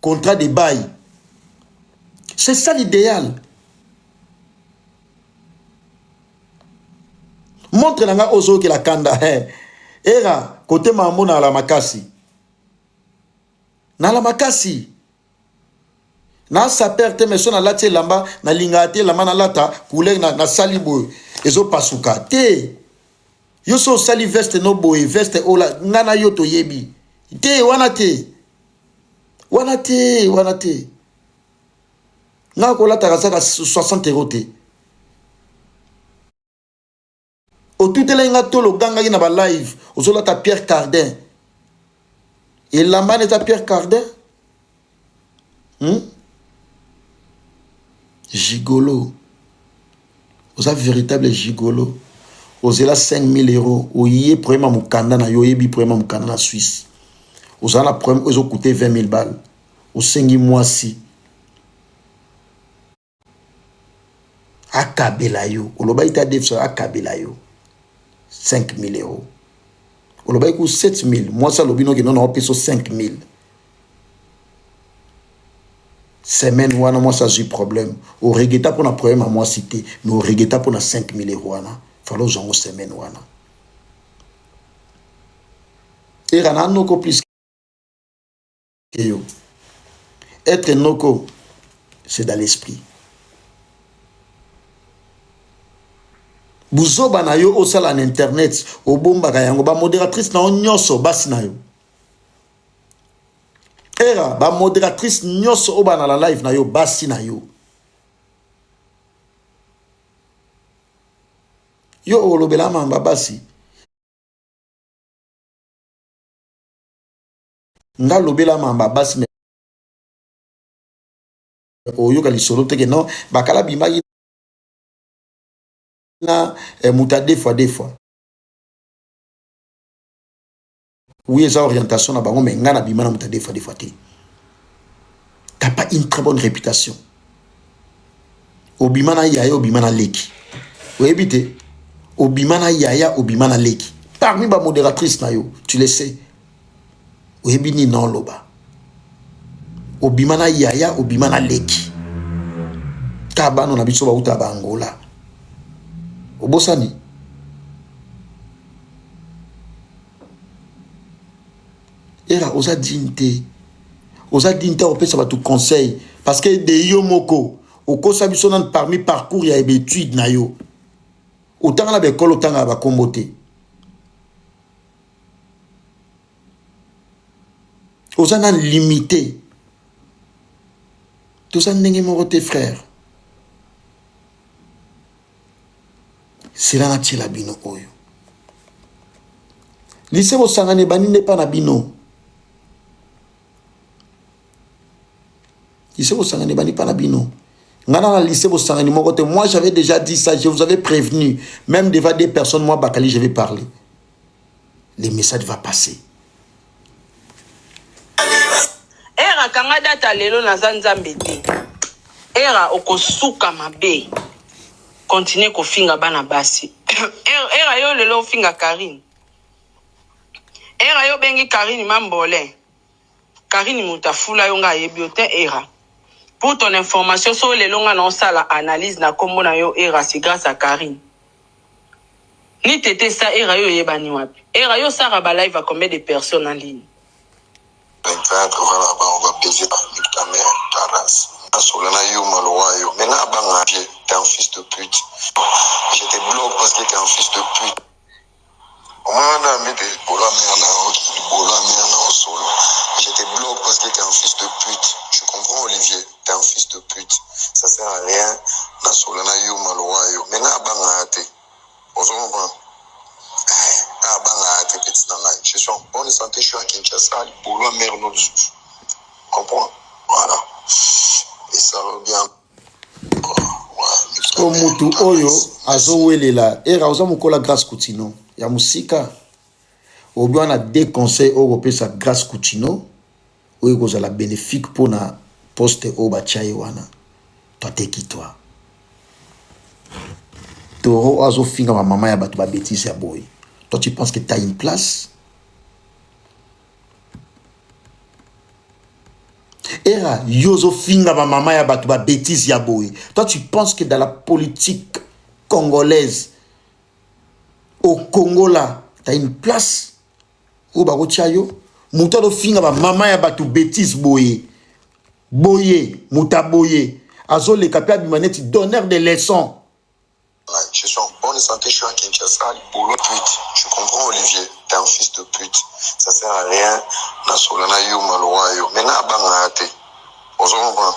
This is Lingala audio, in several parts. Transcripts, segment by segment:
contrat de bail. C'est ça l'idéal. Montre nanga ozo que la kanda. Era, côté mamou na la makasi. Na la makasi. Na sa perte mais son na lati lamba na lingate lamba na lata couleur na salibo ezo pasuka te yo so sali veste no boy veste ola ngana yo to yebi te wana te nga ko lata ka 60 € te o tutele nga tolo ganga na ba live ozo lata Pierre Cardin et lamba ne ta Pierre Cardin gigolo. Vous avez véritable gigolo. Vous avez 5 000 €. Vous avez problème à Moukanda, vous avez problème à Moukanda en Suisse. Vous avez problème, vous avez coûté 20 000 balles. Vous avez 5 mois si. Akabelayo. Vous avez été défenseur Akabelayo. 5 000 €. Vous avez coûté 7 000. Moi, ça, le bino qui non, on paye 5 000. Semaine wana moi ça j'ai problème au regeta pour un problème à moi cité mais au regeta pour 5 000 € wana fallo genre semaine wana et rana noko plus que yo être noko c'est dans l'esprit buzoba na yo au sala en internet au bomba yango ba modératrice na onyoso basi na yo era ba modératrice nyoso oba na la live na yo basi na yo yo olobela mamba basi nga lobela mamba basi me oyo kali solo teke non bakala bimaki na muta des fois oui eza orientation na bango mais nga na bima na muta des fois te t'as pas une très bonne réputation obima na yaya obima na leki oyebi te obima na yaya obima na leki parmi ba modératrice na yo tu le sais oyebi ni non loba obima na yaya obima na leki kabano na biso ba uta ba Angola obosani era oza dinte on peut savoir tout conseil parce que de yo moko oko sabi sonan parmi parcours ya étude na yo autant la bekolo autant ba kombote oza nan limité tout ça ndenge moko tes frères c'est là na tila bino oyo lycée bo sangane bani ne pas na bino lycée bo sangane bani pas na bino ngana na lycée bo sangane moko te moi j'avais déjà dit ça je vous avais prévenu même devant des personnes moi bakali je vais parler les messages va passer era kanga data lelo na zanzambe te era okosuka mabe continue kofinga bana basi era yo lelo finga Karine era yo bengi Karine Mambole Karine mutafula yo nga yebiote era pour ton information sur les longs annonces à la analyse na kombo na yo era c'est grâce à Karine ni tete ça era yo yebani wapi era yo sara ba live à combien de personnes en ligne 24 voilà on va baiser ta mère ta race Solana yo maloyo maintenant banga t'es un fils de pute je te bloque parce que t'es un fils de pute on m'a mis des bola merde na solo je te bloque parce que t'es un fils de pute tu comprends Olivier t'es un fils de pute ça sert à rien na Solana yo maloyo maintenant banga t'es on se comprend banga t'es petit dans la je suis en bonne santé je suis à Kinshasa bola merde non dessous comprends voilà et ça revient mutu oyo azowelela era oza mokola Grâce Coutinho ya musika obi na deux conseils européens Grâce Coutinho oyo kozala bénéfique pour na poste o bachai wana toi teki toi toro azofinga ma maman ya bato ba bêtise ya boy toi tu penses que tu as une place Era yozo finga ba mama ya batu ba bêtise ya boy. Toi tu penses que dans la politique congolaise au Congo là, tu as une place où ba rochayo muta do finga ba mama ya batu bêtise boy. Boye, muta boye. Azo le kapia bimaneti donneur de leçons. Je suis en bonne santé, je suis à Kinshasa, boulot pute. Tu comprends, Olivier? T'es un fils de pute. Ça sert à rien. Na solana yo maloyo. Mais na banga ate. Ozomba.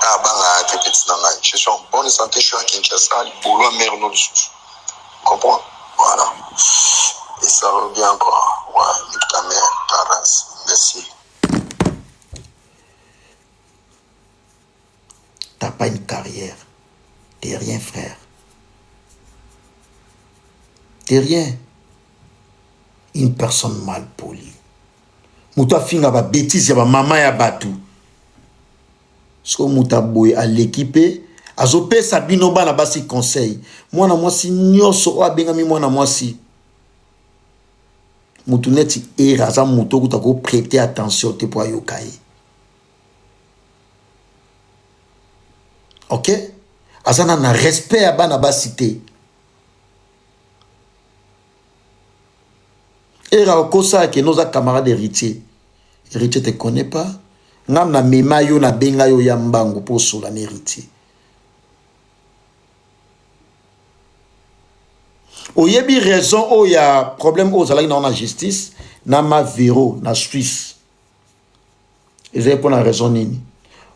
Ah banga ate petit nanga. Je suis en bonne santé, je suis à Kinshasa, boulot mère non dessous. Comprends? Voilà. Et ça revient quoi? Ouais, nique ta mère, ta race. Merci. T'as pas une carrière. T'es rien, frère. T'es rien. Une personne mal polie. Mouta finga ba bêtise ya ba mama ya batu. So mouta boy à l'équipe. Azope sabino bana basi conseil. Mwana mwasi nyoso o abengami mwana mwasi. Mutu neti era za muto kuta ko prêter attention te po yokai. OK? Azana na respect à bana basité. Era okosa que nos camarades héritiers. Héritier te connaît pas? Ngam na mema yo na benga yo ya mbango pour sola héritier. Oyebi raison o ya problème aux alaki na justice na ma véro na Suisse. Et j'ai pour la raison nini.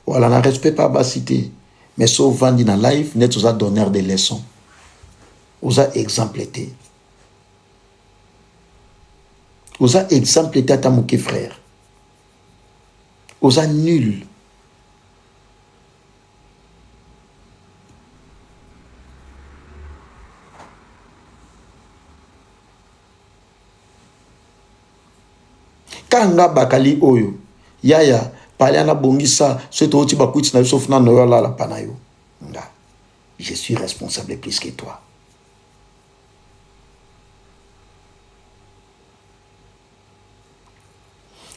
Voilà na respect pas basité. Mais sauf vandi na live, net aux a donneur des leçons. Aux a exemplété. Aux a exemplété à ta mouké frère. Aux a nul. Kanga bakali oyo. Yaya. Paliana bongisa, ce toti bakuti na sauf na noyo la panayo. Nga. Je suis responsable plus que toi.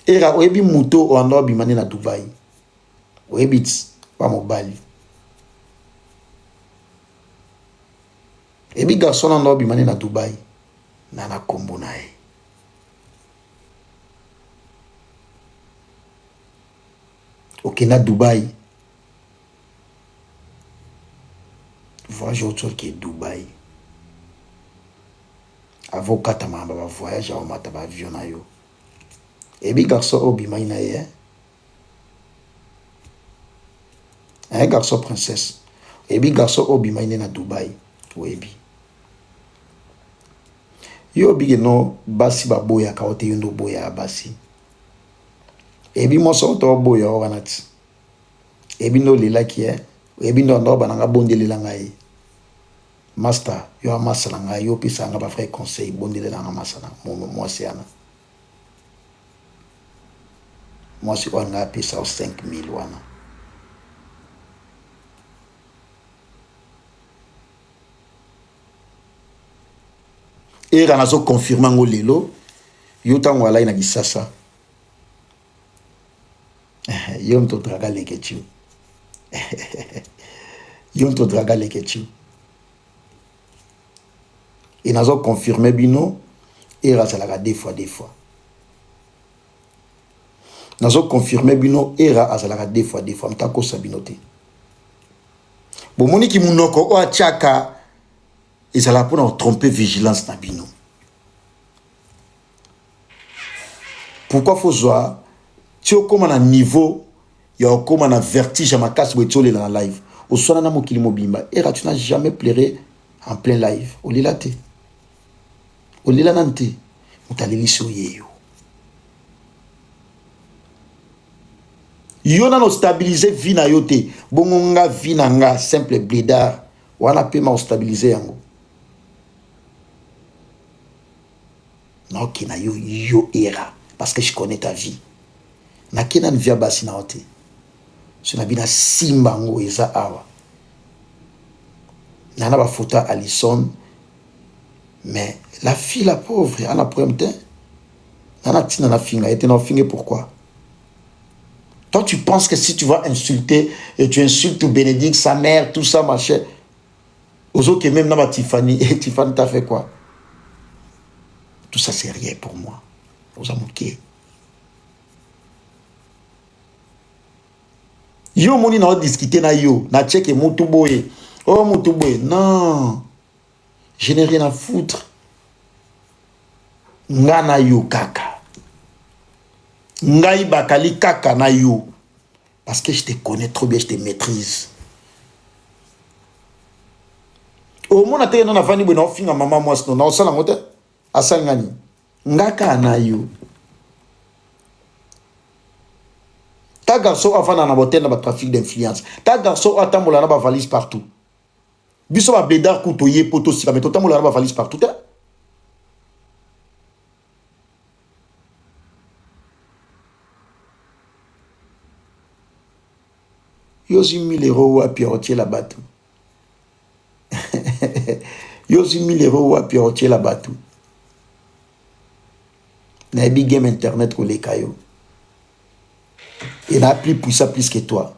Era oyebi muto o ando bimane na Dubai. Oyebit pa mobali. Ebi garçon ando bimane na Dubai. Nana kombo na e. Ok, na Dubai. Voyage autour qui est Dubai. Avocat à ma voyage à ma avion na yo. Et bi garçon obi maina ye. Un garçon princesse. Et bi garçon obi maina na Dubai. Webi. Yo bi no basi ba boya ka ote yundo boya basi. Ebi moso to boya oranati. Ebi no lela ki ebi no ndo bananga bondelela ngai. Master, yo amasala ngai yo pisa nga ba frère conseil bondelela nga masala mo siana. Moi si on a pisa 5000 wana. Et ranazo confirmant ngo lelo yo tango ala ina gisasa. Yom to draga lekechu. Yom to draga lekechu. Et nazo confirmé bino et razalaga deux fois. Nazo confirmé bino et razalaga deux fois. Mtako sabinote. Bon moni ki munoko o achaka et ça la pour tromper vigilance na bino. Pourquoi faut voir tu es comme un niveau, il y a comme un vertige à ma casse où tu es dans la live. Au soir, na mokili mobimba. Et tu n'as jamais pleuré en plein live. Au lilate. Au lilanante. Mutalili soye yo. Yo na no stabiliser vie na yote. Bongonga vie na nga simple blédard. Wana pe ma stabiliser yango. Non ki na yo era parce que je connais ta vie. Na kena nvia basi na ote. So na bina simba ngo eza awa. Nana ba fota Alison. Mais la fille la pauvre, elle a problème. Nana tina na finga, était na finga pourquoi? Toi, tu penses que si tu vas insulter, et tu insultes Bénédicte, sa mère, tout ça, machin. Aux autres, même dans Tiffany, et Tiffany t'a fait quoi? Tout ça, c'est rien pour moi. Vous amouquez. Yo, moni na discuter na yo, na check Moutuboye. Oh, Moutuboye. Non. Je n'ai rien à foutre. Nga na yo kaka. Ngai bakali kaka na yo. Parce que je te connais trop bien, je te maîtrise. Au moins, on a non avani bon on finga maman moi sinon on sala ngote asangani. Ngaka na yo. Ta garçon avant na botel na trafic d'influence. Ta garçon atambola na ba valise partout. Biso ba blédard couteau poto sika mais totambola na ba valise partout. Yosi 1000 € à pirotier la bateau. Yosi 1000 € à pirotier la bateau. Na big game internet ko les cailloux. Il n'a plus puissant plus que toi.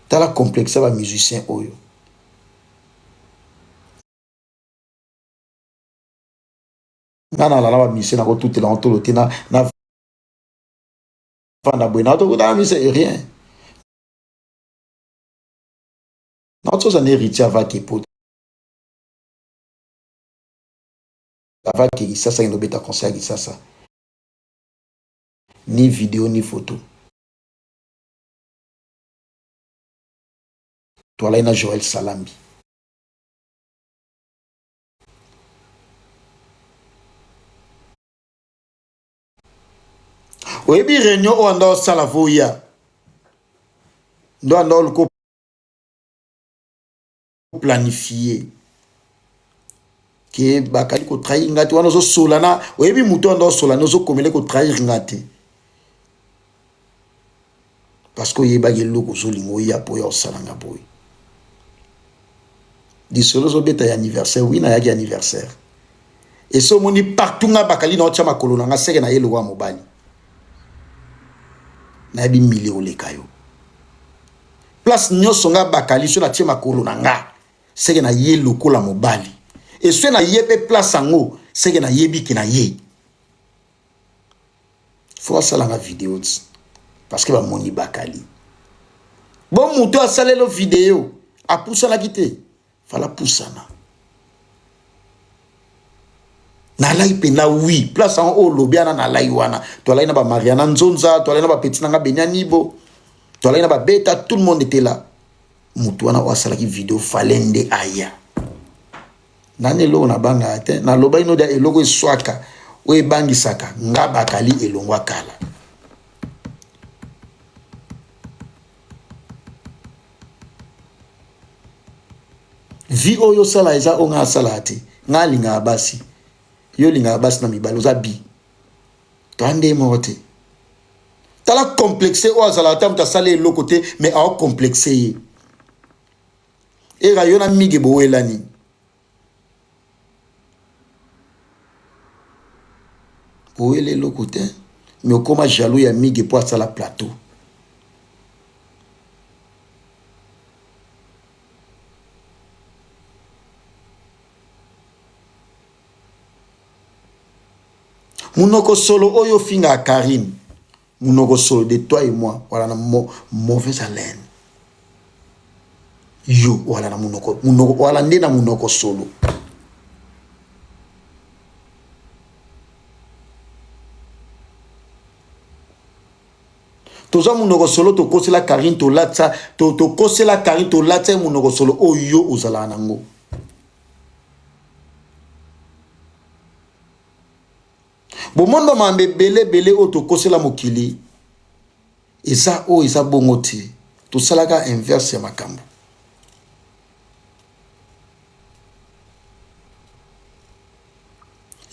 T'as la complexe à musicien oyo. Nana la musicien na tout la ontoloté na fana buena to da musicien rien. Na to ça héritier avec époux. Avec ça il beta conseil ça. Ni vidéo ni photo. Toi là na Joël Salambi. Oyebi réunion o ando sala voya. Ndo ando le planifier. Que bakali ko trahir ngati wana zo solana oyebi muto ando solana zo komele ko trahir ngati. Parce que yeba geloko zo lingo ya po ya salanga boy. Di solo zo beta ya anniversaire oui na ya anniversaire. Et so moni partout nga bakali na otcha makolo na nga seke na yelo wa mobali. Na bi milio le kayo. Place nyoso nga bakali so na tie makolo na nga seke na yelo ko la mobali. Et so na yebe place ango seke na yebi ki na ye. Faut ça la vidéo parce que ba moni bakali. Bon muto a salé la vidéo a poussa la guité. Fala poussana. Na lai pe na oui place en o lobiana na lai wana to lai na ba Mariana Nzonza to lai na ba Petit nanga Benyanibo to lai na ba Beta tout le monde était là mutu wana wa sala ki vidéo falende aya nane lo na banga ate na loba ino da eloko swaka we bangi saka ngaba kali elongwa kala vi oyo sala eza onga sala ate ngali nga basi yo linga basi na mibalo za bi to ande mote tala complexé o azala ta muta sale lo côté mais a complexé e ga yona mige bo welani o ele lo côté mais comment jaloux ya mige pour sala plateau Munoko solo oyo finga Karine. Munoko solo de toi et moi. Voilà na mauvaise haleine. Yo, voilà na munoko. Munoko, voilà nde na munoko solo. Toza munoko solo to kose la Karine to latsa. To kose la Karine to latsa munoko solo oyo ozala nango. Bon monde mambe belé auto kosela mokili eza o eza bongoti to salaka inverse makambo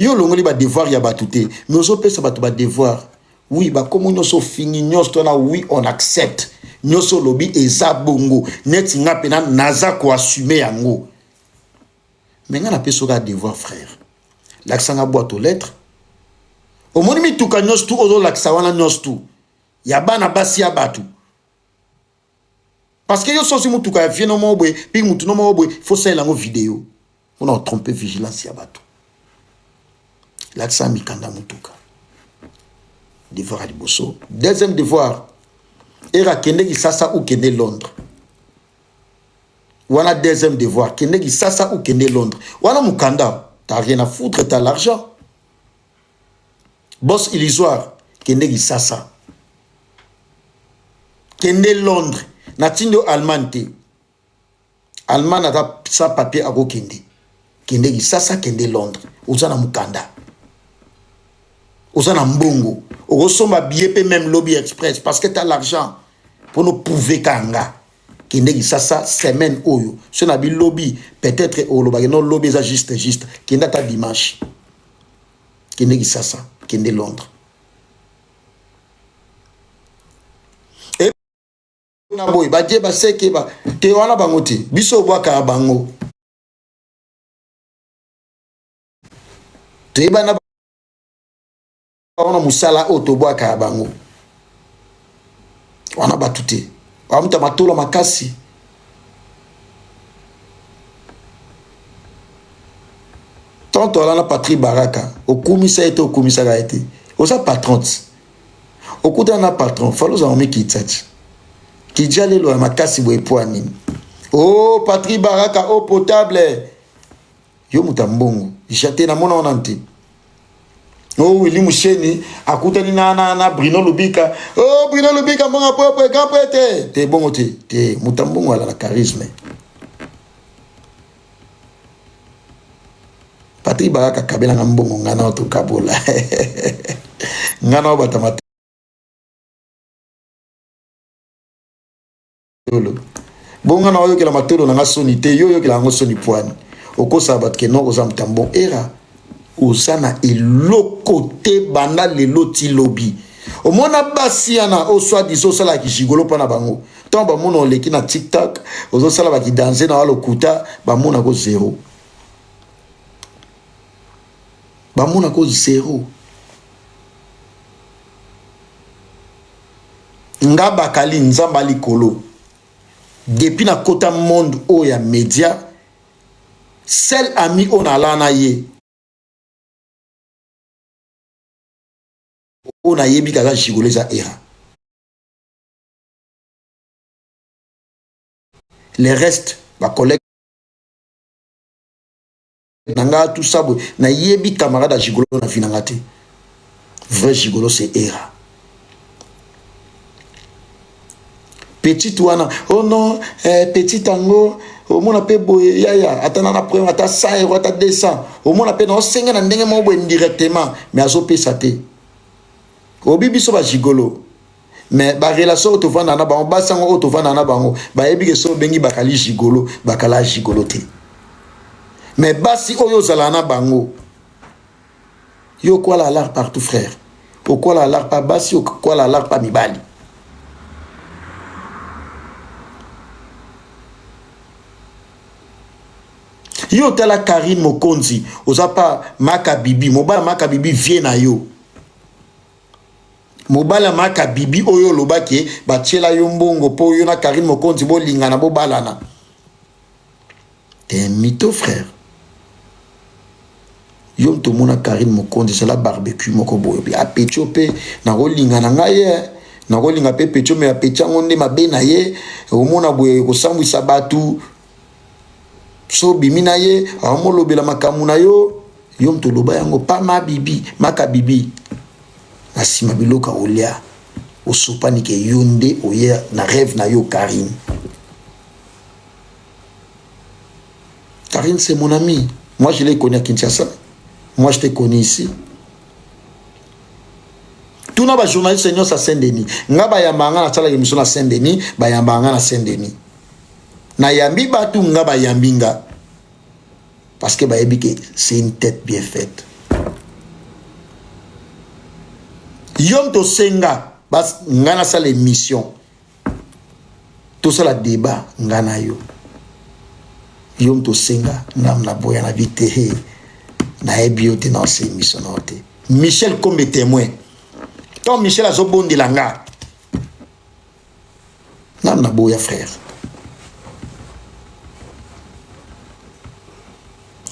yo longoli ba devoir ya batute mais ozo pesa batu ba devoir oui ba komo nyoso fini nyoso na oui on accepte nyoso lobi eza bongo net nga pena naza ko assumer yango mais nga na peso ka devoir frère l'accent à boîte aux lettres au moni mituka nyonso tu ozolakisa wana nyonso tu ya bana basi ya bato parce que yo sosi mutuka ya vie no mobwe puis mutu no mobwe faut salela ngo vidéo on a trompé vigilance ya bato lakisa mikanda mutuka devoir à liboso. Deuxième devoir era kende ki sasa ou kende Londres. Wana deuxième devoir kende ki sasa ou kende Londres. Wana mukanda t'as rien à foutre, t'as l'argent. Boss illusoire kende ki sasa kende Londres na tindo Allemagne te. Allemagne ata sa papier ako kende ki sasa kende Londres. Oza na mukanda oza na mbongo okosomba billet pe même lobby express parce que t'as l'argent pour nous prouver kanga kende ki sasa semaine oyo so na bi lobby peut-être oloba non lobby ça juste kende ta dimanche kende ki sasa kende Londres et na boy ba je ba seke ba te wana bango te biso bwaka bango te bana wana musala otobwaka bango wana batute wamuta matolo makasi tonto ala na Patrick Baraka okumisa ete okumisa ga ete oza patron okuta na patron faloza omi kitati kijale lo makasi bo epoani oh Patrick Baraka au potable yo mutambongo jate na mona onante oh Willy Musheni akutani na Bruno Lubika oh Bruno Lubika monga popo kapete te bongo te mutambongo ala na charisme Patrick Baraka kabela na mbongo ngana oto kabola ngana obatamate bonga na oyo kela matolo na ngasoni te yo kela ngosoni poani okosa bat ke no oza mutambongo era osana eloko te banda lelo ti lobi omona basi yana oswa diso sala ki jigolo pana bango tant ba mona oleki na TikTok ozo sala ba ki danser na walokuta ba mona ko zéro ba mona ko zéro nga bakali nzamba likolo depuis na kota monde o ya média seul ami on ala na ye on a yebi kaza jigolé za era les restes ba collègue nanga tout ça na yebi camarade a jigolo na finangate vrai jigolo c'est era petit wana oh non petit tango au mona pe boye yaya atana na premier ata 100 € ata 200 au mona pe no senga na ndenge mo bo indirectement mais azo pesa te obibi so ba jigolo mais ba relation auto vanda na bango basango auto vanda na bango ba yebi ke so bengi bakali jigolo bakala jigolo te mais basi oyo zala na bango yo quoi la lar partout frère o quoi la lar pas basi o quoi la lar pas mibali yo tala Karine Mokonzi oza pa maka bibi mobala maka bibi vie na yo mobala maka bibi oyo lobaki batiela yo mbongo po yo na Karine Mokonzi bo lingana bo balana t'es mytho frère yo to mona Karine Mokonzi c'est la barbecue moko boyo bi apetio pe na go lingana ngaye na go linga pe petio me apetia ngonde mabe na ye o mona boye ko sambwisa batu so bimina ye amolobela makamu na yo yo mto loba yango pa ma bibi maka bibi asima biloka olia osopani ke yonde oya na rêve na yo Karine. Karine c'est mon ami, moi je l'ai connu à Kinshasa, moi je t'ai connu ici. Tout na ba journaliste seigneur sa Saint-Denis nga ba yambanga na sala émission na Saint-Denis ba yambanga na Saint-Denis na yambi batu nga ba yambinga parce que ba yebi que c'est une tête bien faite. Yom to senga bas ngana sa l'émission tout ça la débat ngana yo yom to senga ngam na boya na vite na ebiote na se émission note Michel comme témoin. Quand Michel a zobondi langa. Nam na boya frère.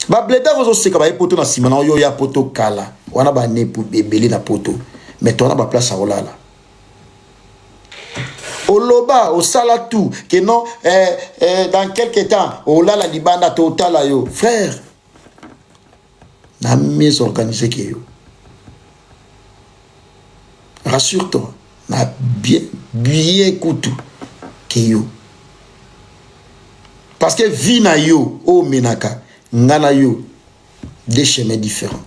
Ba bleda vous aussi ka ba poto na simana yo ya poto kala. Wana ba ne pour bébé na poto. Mais toi na ba place à olala. Oloba au sala tout que non dans quelques temps olala libanda total yo frère. Na mieux organisé que yo. Rassure-toi, na bien écoute que yo. Parce que vie na yo o menaka ngana yo des chemins différents.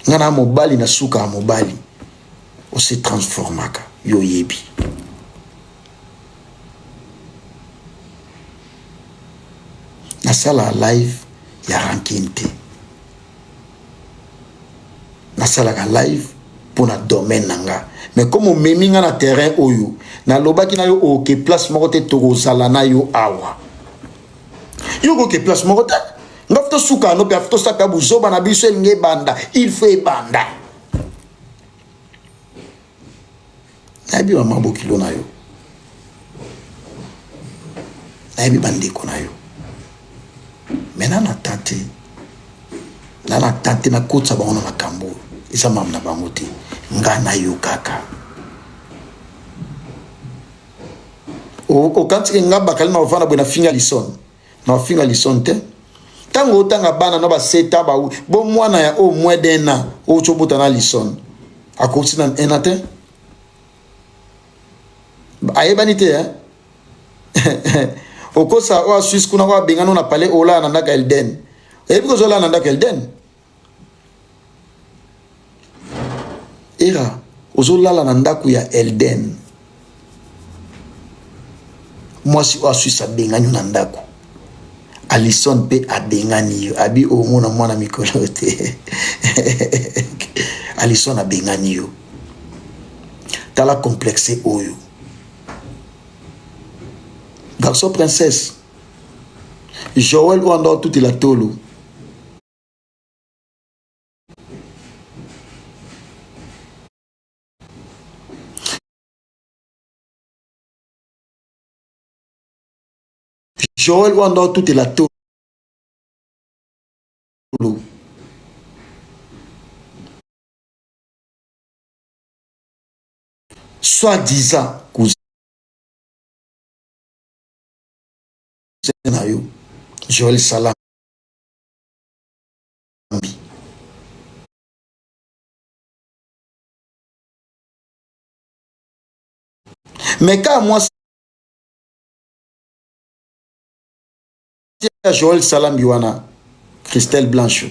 Ngana mobali na suka mobali o se transformaka yo yebi. Na sala live ya rankinte. Na sala ka live pour na domaine nanga. Mais comme on meminga na terrain oyo, na lobaki na yo o ke place moko te tokozala na yo awa. Yo ko ke place moko te. Ngafto suka no pe afto saka buzoba na biso nge banda, il faut banda. Na bi mama bokilo na yo. Na bi bandeko na yo. Mena na tante. Na tante na kotsa ba ona makambo. Isa mam na bango te. Ngana yo kaka. O kanti nga bakali na ofana bwana finga lison. Na finga lison te. Tango tanga bana no ba seta ba bo mwana ya o mwedena o chobuta na lison. Akosi na enate. Ayebani te Okosa wa Suisse kuna wa bengano na pale ola na ndaka Elden. Ebi ko zola na ndaka Elden. Era ozolala na ndaku ya Elden. Mwasi wa Suisse abengani na ndaku. Alison pe abengani yo. Abi omona mwana mikolo te. Alison abengani yo. Tala complexe oyo. Garçon princesse. Joël ou andor tout la tolo. Joël ou andor tout la tolo. Soi-disant cousin Joël Salam. Mais quand moi Joël Salam Biwana, Christelle Blanchot.